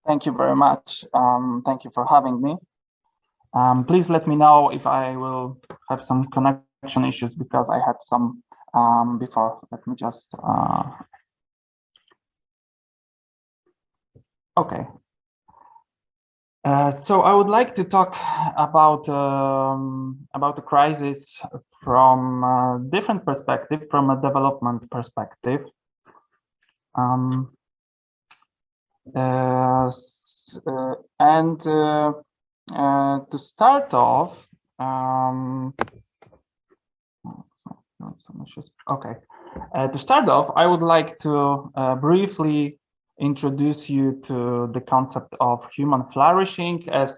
Thank you very much. Thank you for having me. Please let me know if I will have some connection issues because I had some before. Let me just. Okay. So I would like to talk about the crisis from a different perspective, from a development perspective. To start off, to start off, I would like to briefly introduce you to the concept of human flourishing, as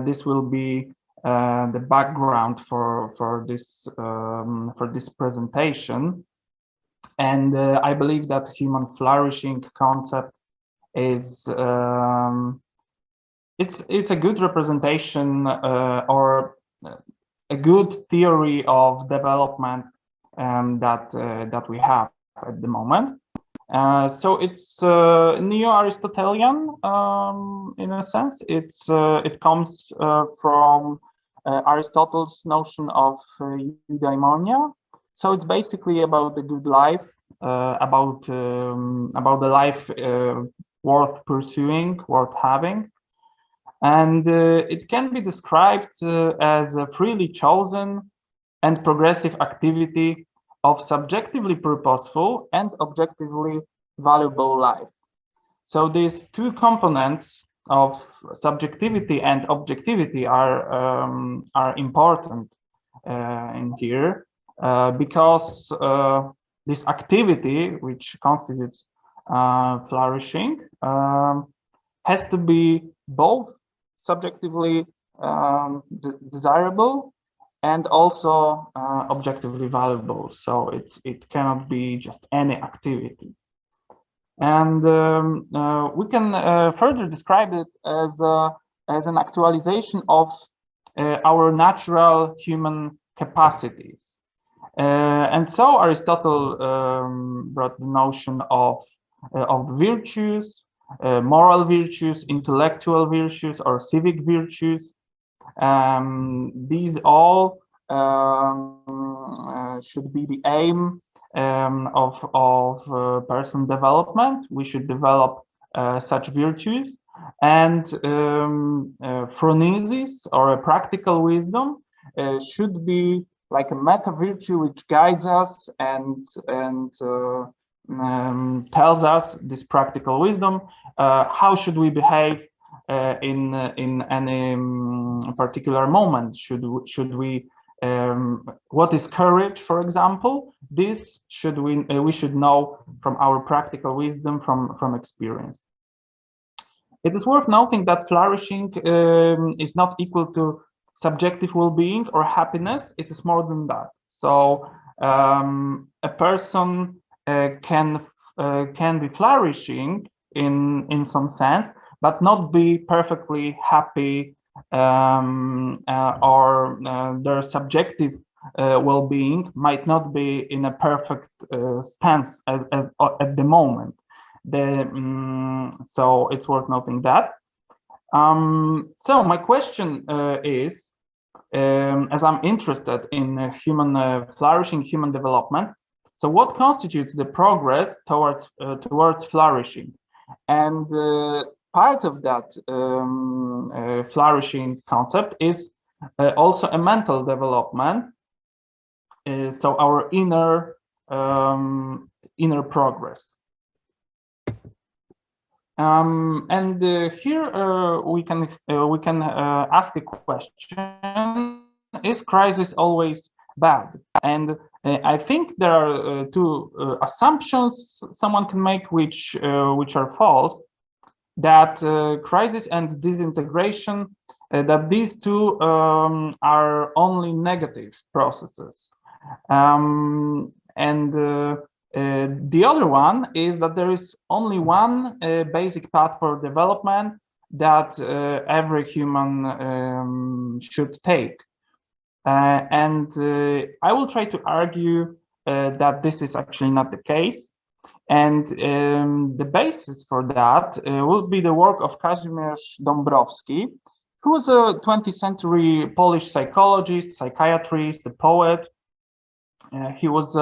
this will be the background for this presentation. And I believe that human flourishing concept is it's a good representation or a good theory of development that we have at the moment. So it's neo-Aristotelian in a sense. It comes from Aristotle's notion of eudaimonia. So it's basically about the good life, about the life worth pursuing, worth having. And it can be described as a freely chosen and progressive activity of subjectively purposeful and objectively valuable life. So these two components of subjectivity and objectivity are important in here because this activity, which constitutes flourishing, has to be both subjectively desirable and also objectively valuable. So it cannot be just any activity. And we can further describe it as an actualization of our natural human capacities. And so Aristotle brought the notion of virtues, moral virtues, intellectual virtues, or civic virtues. These all should be the aim of personal development. We should develop such virtues, and phronesis, or a practical wisdom, should be like a meta virtue which guides us and tells us, this practical wisdom, how should we behave in any particular moment. Should we what is courage, for example? This we should know from our practical wisdom, from experience. It is worth noting that flourishing is not equal to subjective well-being or happiness. It is more than that. So a person can be flourishing in some sense, but not be perfectly happy, or their subjective well-being might not be in a perfect stance at the moment. So it's worth noting that. So my question is, as I'm interested in human flourishing, human development, so what constitutes the progress towards flourishing? And part of that flourishing concept is also a mental development. So our inner progress. And here we can ask a question: is crisis always bad? And I think there are two assumptions someone can make which are false. That crisis and disintegration, that these two are only negative processes. The other one is that there is only one basic path for development that every human should take. I will try to argue that this is actually not the case. And the basis for that will be the work of Kazimierz Dombrowski, who was a 20th century Polish psychologist, psychiatrist, a poet. He was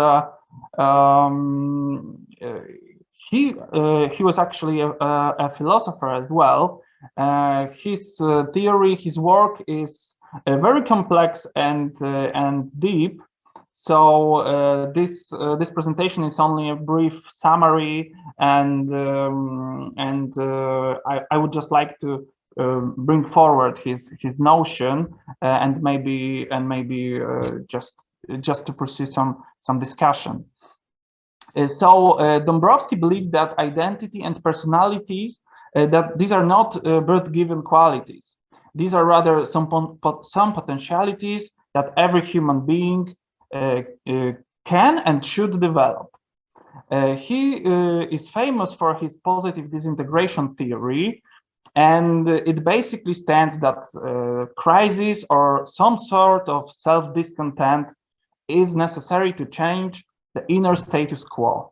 he was actually a philosopher as well. His theory, his work is very complex and deep. So this presentation is only a brief summary, and I would just like to bring forward his notion and maybe just to pursue some discussion. So Dombrowski believed that identity and personalities, that these are not birth-given qualities. These are rather some potentialities that every human being can and should develop. He is famous for his positive disintegration theory, and it basically stands that crisis or some sort of self-discontent is necessary to change the inner status quo,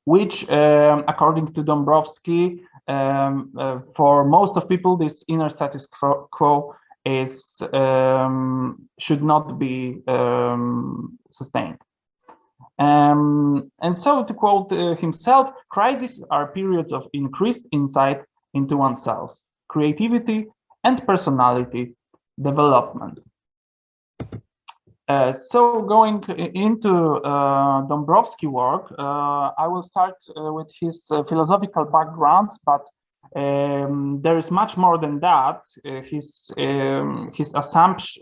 which, according to Dombrowski, for most of people, this inner status quo is should not be sustained. And so, to quote himself, crises are periods of increased insight into oneself, creativity, and personality development. So going into Dombrowski work, I will start with his philosophical backgrounds, but there is much more than that. His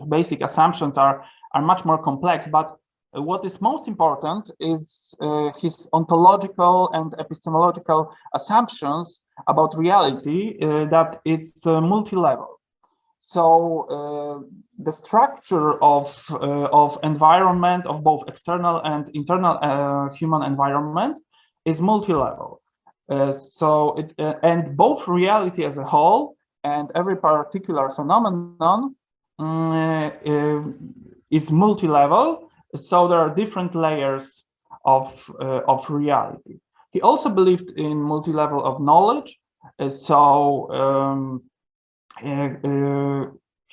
basic assumptions are much more complex, but what is most important is his ontological and epistemological assumptions about reality, that it's multi-level. So the structure of environment, of both external and internal human environment, is multi-level. So it and both reality as a whole and every particular phenomenon is multi-level. So there are different layers of reality. He also believed in multi-level of knowledge.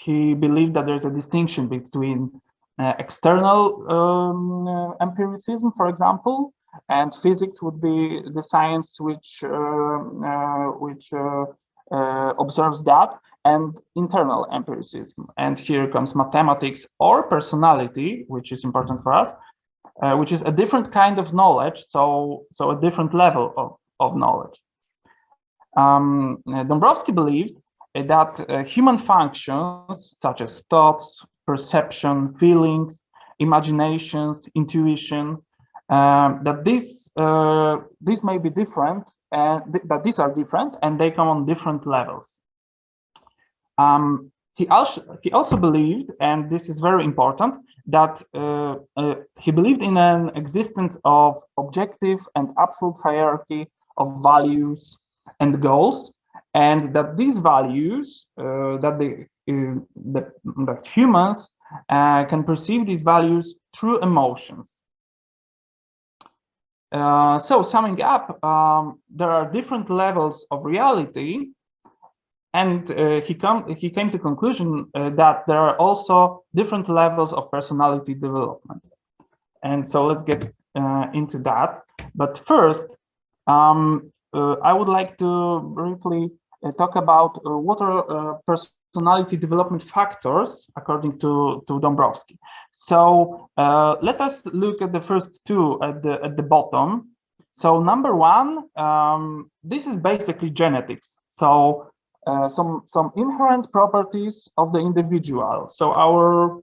He believed that there's a distinction between external empiricism, for example, and physics would be the science which observes that, and internal empiricism. And here comes mathematics or personality, which is important for us, which is a different kind of knowledge, so a different level of knowledge. Dombrowski believed that human functions such as thoughts, perception, feelings, imaginations, intuition, that these may be different, and that these are different, and they come on different levels. He also believed, and this is very important, that he believed in an existence of objective and absolute hierarchy of values and goals, and that these values, that humans can perceive these values through emotions. So summing up, there are different levels of reality, and he came to the conclusion that there are also different levels of personality development. And so let's get into that. But first, I would like to briefly talk about what are personality development factors according to Dombrowski. So let us look at the first two at the bottom. So number one, this is basically genetics. So some inherent properties of the individual. So our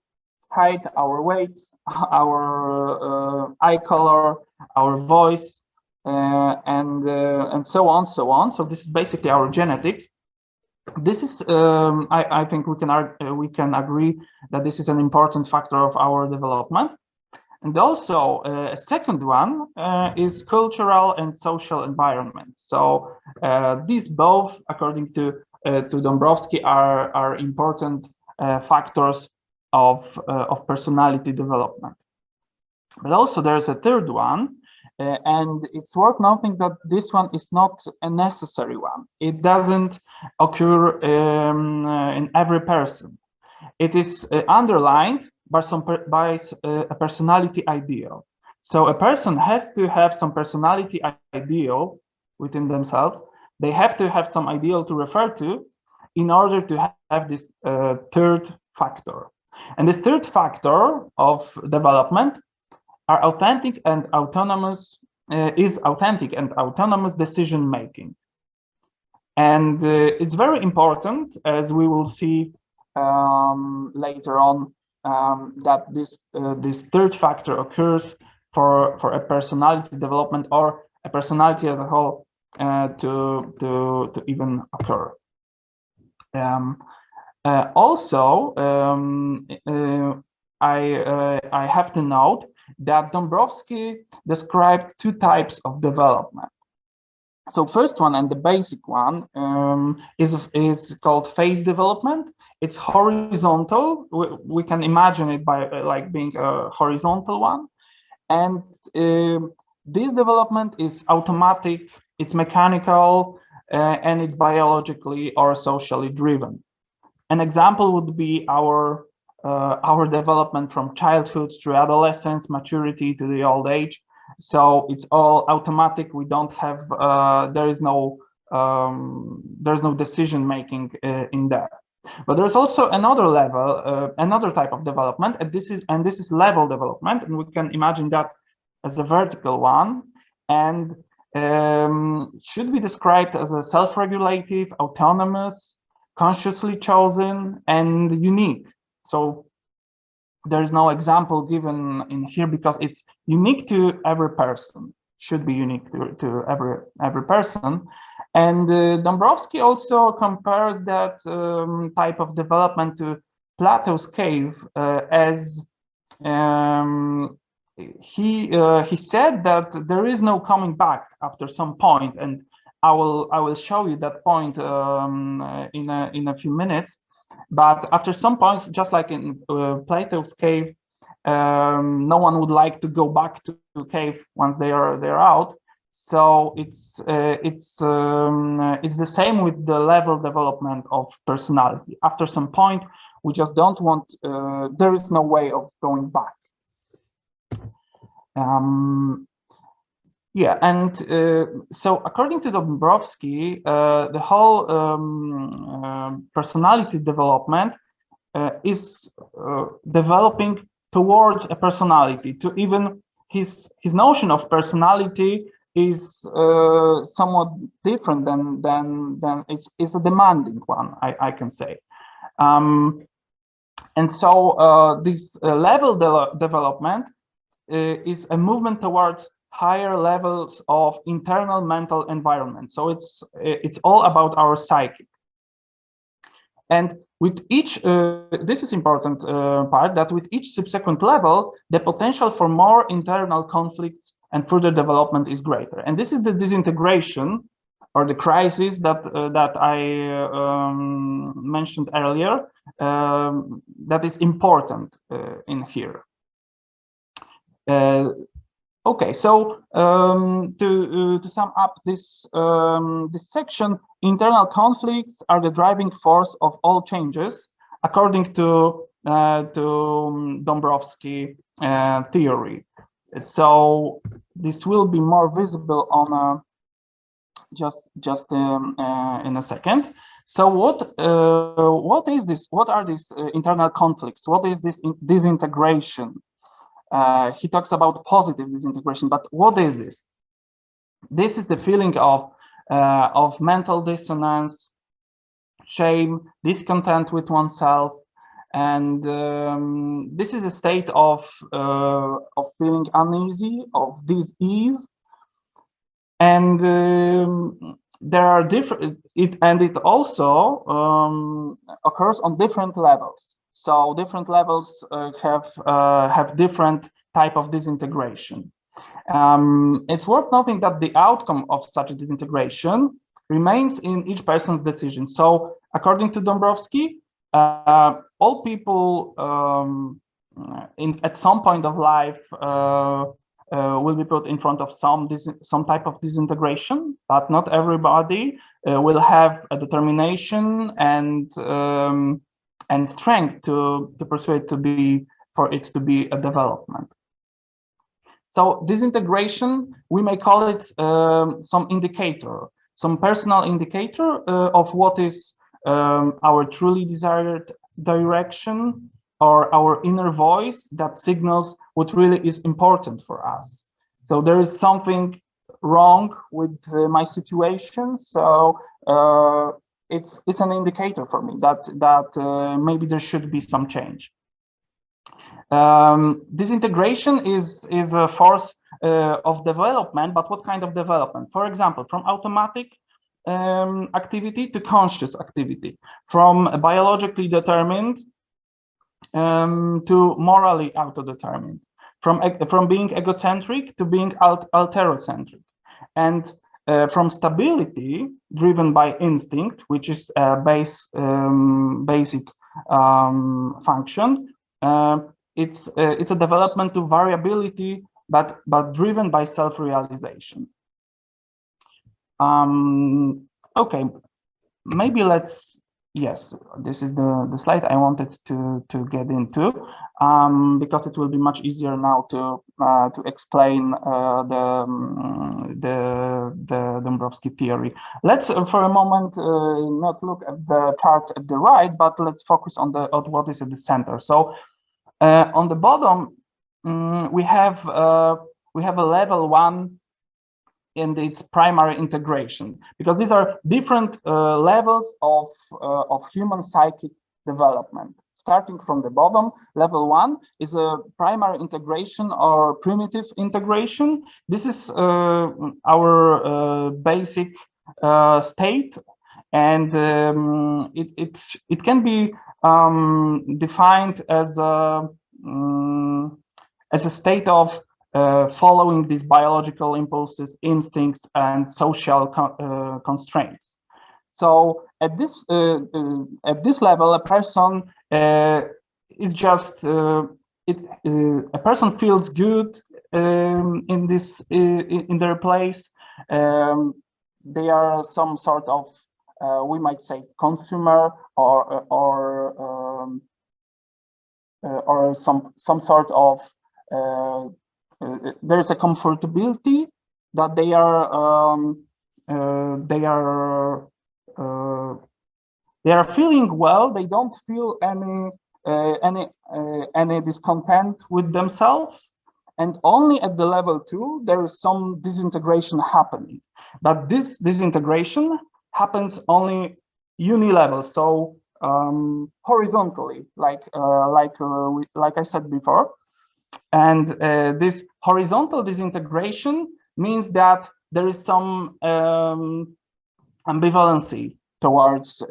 height, our weight, our eye color, our voice, and so on. So this is basically our genetics. This is, I think we can agree that this is an important factor of our development. And also a second one is cultural and social environment. So these both, according to Dombrowski, are important factors of personality development. But also there's a third one, And it's worth noting that this one is not a necessary one. It doesn't occur in every person. It is underlined by a personality ideal. So a person has to have some personality ideal within themselves. They have to have some ideal to refer to in order to have this third factor. And this third factor of development are authentic and autonomous decision making. And it's very important, as we will see later on, that this third factor occurs for a personality development or a personality as a whole to even occur. Also, I have to note that Dombrowski described two types of development. So first one, and the basic one, is called phase development. It's horizontal. We can imagine it by like being a horizontal one. And this development is automatic, it's mechanical, and it's biologically or socially driven. An example would be our development from childhood through adolescence, maturity to the old age. So it's all automatic. We don't have there's no decision making in there. But there's also another level, another type of development, and this is level development, and we can imagine that as a vertical one, and should be described as a self-regulative, autonomous, consciously chosen, and unique. So there is no example given in here because it's unique to every person, should be unique to every person. And Dombrowski also compares that type of development to Plato's cave, as he said that there is no coming back after some point, and I will show you that point in a few minutes. But after some points, just like in Plato's cave, no one would like to go back to the cave once they're out. So it's the same with the level development of personality. After some point, we just don't want. There is no way of going back. Yeah, and so according to Dombrowski, the whole personality development is developing towards a personality. To even his notion of personality is somewhat different than it's a demanding one, I can say. And so this level development is a movement towards higher levels of internal mental environment. So it's all about our psychic. And with each, this is important part, that with each subsequent level, the potential for more internal conflicts and further development is greater. And this is the disintegration or the crisis that I mentioned earlier, that is important in here. Okay, so to sum up this this section, internal conflicts are the driving force of all changes, according to Dombroski theory. So this will be more visible on just in a second. So what is this? What are these internal conflicts? What is this disintegration? He talks about positive disintegration, but what is this? This is the feeling of mental dissonance, shame, discontent with oneself, and this is a state of feeling uneasy, of dis-ease, and there are different. It also occurs on different levels. So different levels have different type of disintegration. It's worth noting that the outcome of such a disintegration remains in each person's decision. So according to Dombrowski, all people at some point of life will be put in front of some type of disintegration, but not everybody will have a determination and strength to pursue it for it to be a development. So disintegration, we may call it some indicator, some personal indicator of what is our truly desired direction, or our inner voice that signals what really is important for us. So there is something wrong with my situation. So it's an indicator for me that maybe there should be some change. Disintegration is a force of development, but what kind of development? For example, from automatic activity to conscious activity, from biologically determined to morally auto-determined, from being egocentric to being alterocentric, and from stability driven by instinct, which is a basic function. It's a development to variability, but driven by self-realization. Okay, maybe let's. Yes, this is the slide I wanted to get into, because it will be much easier now to explain the Dombroski theory. Let's for a moment not look at the chart at the right, but let's focus on what is at the center. So on the bottom we have a level 1. And its primary integration, because these are different levels of human psychic development. Starting from the bottom, level 1 is a primary integration or primitive integration. This is our basic state, and it can be defined as a state of following these biological impulses, instincts, and social constraints. So at this level, a person is just a person feels good in their place. They are some sort of we might say consumer or some sort of there's a comfortability that they are feeling well. They don't feel any discontent with themselves, and only at the level 2 there is some disintegration happening. But this disintegration happens only unilevel, so horizontally, like I said before. And this horizontal disintegration means that there is some ambivalency towards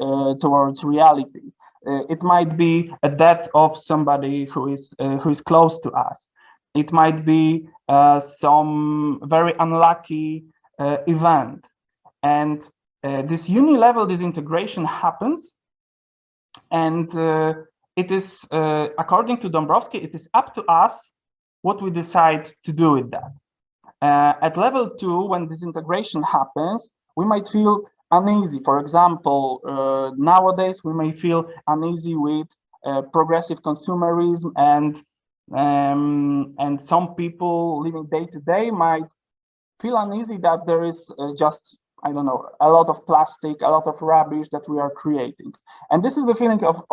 reality. It might be a death of somebody who is close to us. It might be some very unlucky event, and this unilevel disintegration happens, and it is, according to Dombrowski, it is up to us what we decide to do with that. At level 2, when disintegration happens, we might feel uneasy. For example, nowadays we may feel uneasy with progressive consumerism, and some people living day to day might feel uneasy that there is just, I don't know, a lot of plastic, a lot of rubbish that we are creating. And this is the feeling of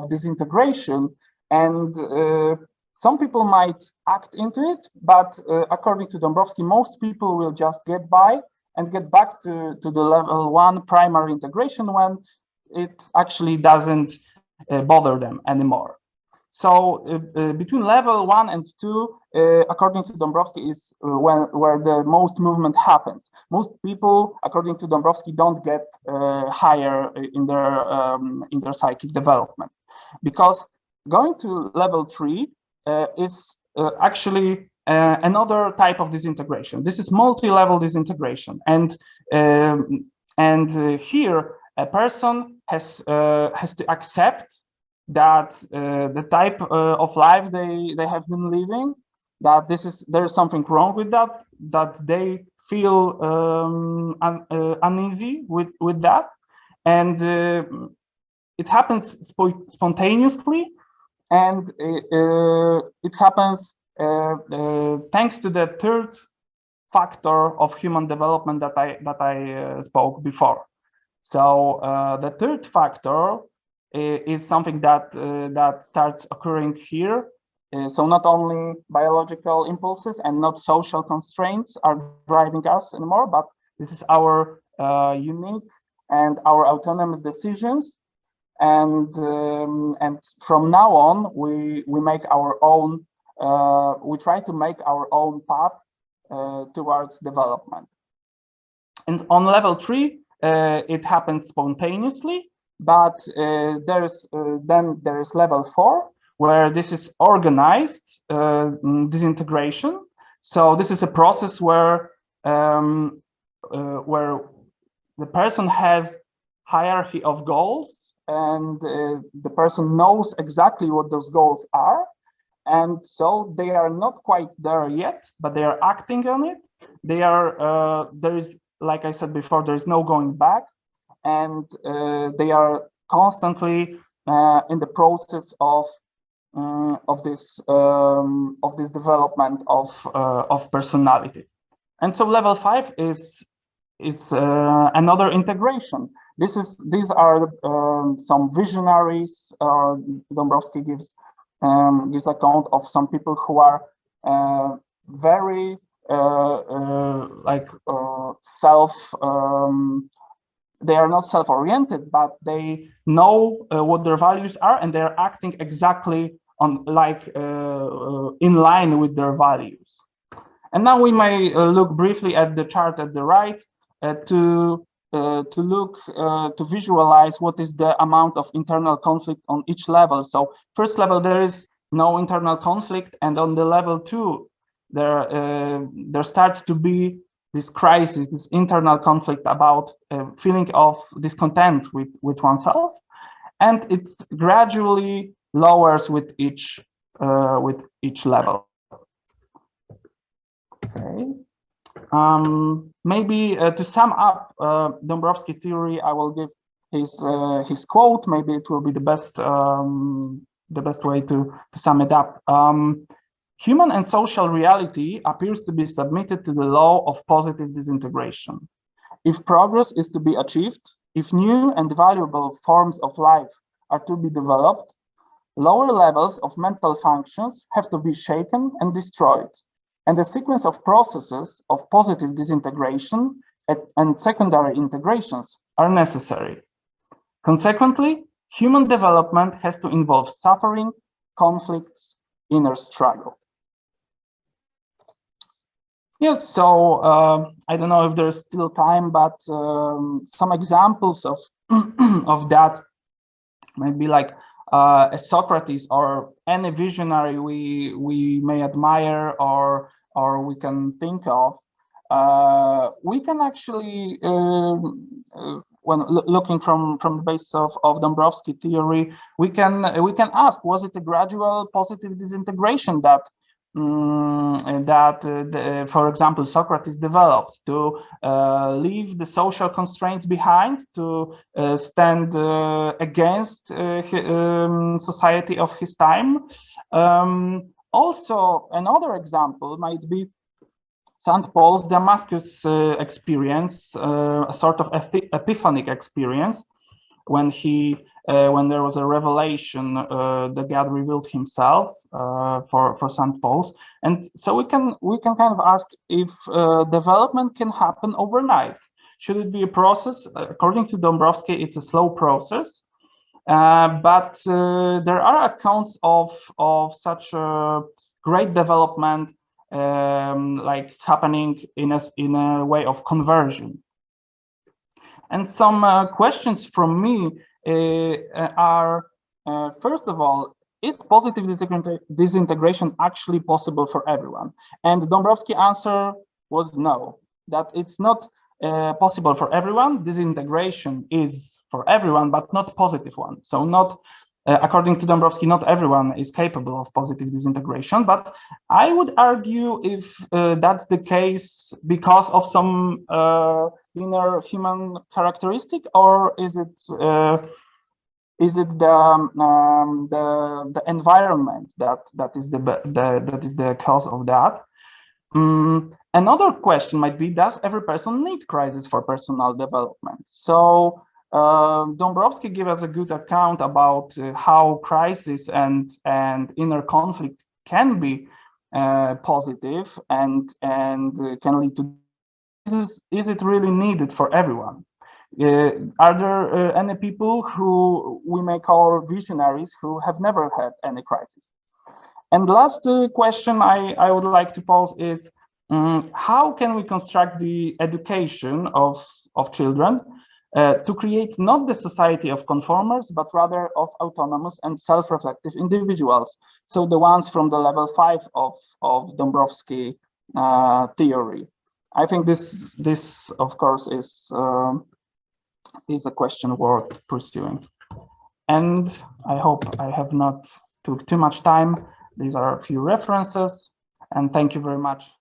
disintegration. And some people might act into it, but according to Dombrowski, most people will just get by and get back to the level 1 primary integration when it actually doesn't bother them anymore. So between level 1 and 2, according to Dombrowski, is where the most movement happens. Most people, according to Dombrowski, don't get higher in their psychic development, because going to level 3 is actually another type of disintegration. This is multi-level disintegration, and here a person has to accept that the type of life they have been living that there is something wrong with that, that they feel uneasy with that, and it happens spontaneously, and it happens thanks to the third factor of human development that I spoke before. So the third factor is something that starts occurring here. So not only biological impulses and not social constraints are driving us anymore, but this is our unique and our autonomous decisions. And from now on, we make our own. We try to make our own path towards development. And on level 3, it happens spontaneously, but then there is level 4, where this is organized disintegration. So this is a process where the person has hierarchy of goals, and the person knows exactly what those goals are. And so they are not quite there yet, but they are acting on it. They are, there is, like I said before, there is no going back. And they are constantly in the process of this development of personality. And so level 5 is another integration. These are some visionaries. Dombrowski gives account of some people who are very they are not self-oriented, but they know what their values are, and they're acting exactly on in line with their values. And now we may look briefly at the chart at the right to visualize what is the amount of internal conflict on each level. So first level, there is no internal conflict, and on the level 2, there starts to be this crisis, this internal conflict about feeling of discontent with oneself, and it gradually lowers with each level. Okay. Maybe to sum up Dombroski theory, I will give his quote. Maybe it will be the best way to sum it up. Human and social reality appears to be submitted to the law of positive disintegration. If progress is to be achieved, if new and valuable forms of life are to be developed, lower levels of mental functions have to be shaken and destroyed, and a sequence of processes of positive disintegration and secondary integrations are necessary. Consequently, human development has to involve suffering, conflicts, inner struggle. Yes, so I don't know if there's still time, but some examples of of that might be like a Socrates or any visionary we may admire or we can think of. We can actually, when looking from the basis of Dombrowski theory, we can ask: was it a gradual positive disintegration that for example, Socrates developed to leave the social constraints behind, to stand against society of his time? Also, another example might be St. Paul's Damascus experience, a sort of epiphanic experience, when there was a revelation that God revealed himself for St. Paul's. And so we can kind of ask if development can happen overnight. Should it be a process? According to Dombrowski, it's a slow process, but there are accounts of such a great development like happening in a way of conversion. And some questions from me are, first of all, is positive disintegration actually possible for everyone? And Dombrowski's answer was no, that it's not possible for everyone. Disintegration is for everyone, but not positive one. So not According to Dombrowski, not everyone is capable of positive disintegration, but I would argue if that's the case because of some inner human characteristic, or is it the environment that is the cause of that? Another question might be, does every person need crisis for personal development? So Dombrowski gives us a good account about how crisis and inner conflict can be positive and can lead to. Is it really needed for everyone? Are there any people who we may call visionaries who have never had any crisis? And last question I would like to pose is, how can we construct the education of children to create not the society of conformers, but rather of autonomous and self-reflective individuals? So the ones from the level 5 of Dombroski theory. I think this of course is a question worth pursuing. And I hope I have not took too much time. These are a few references, and thank you very much.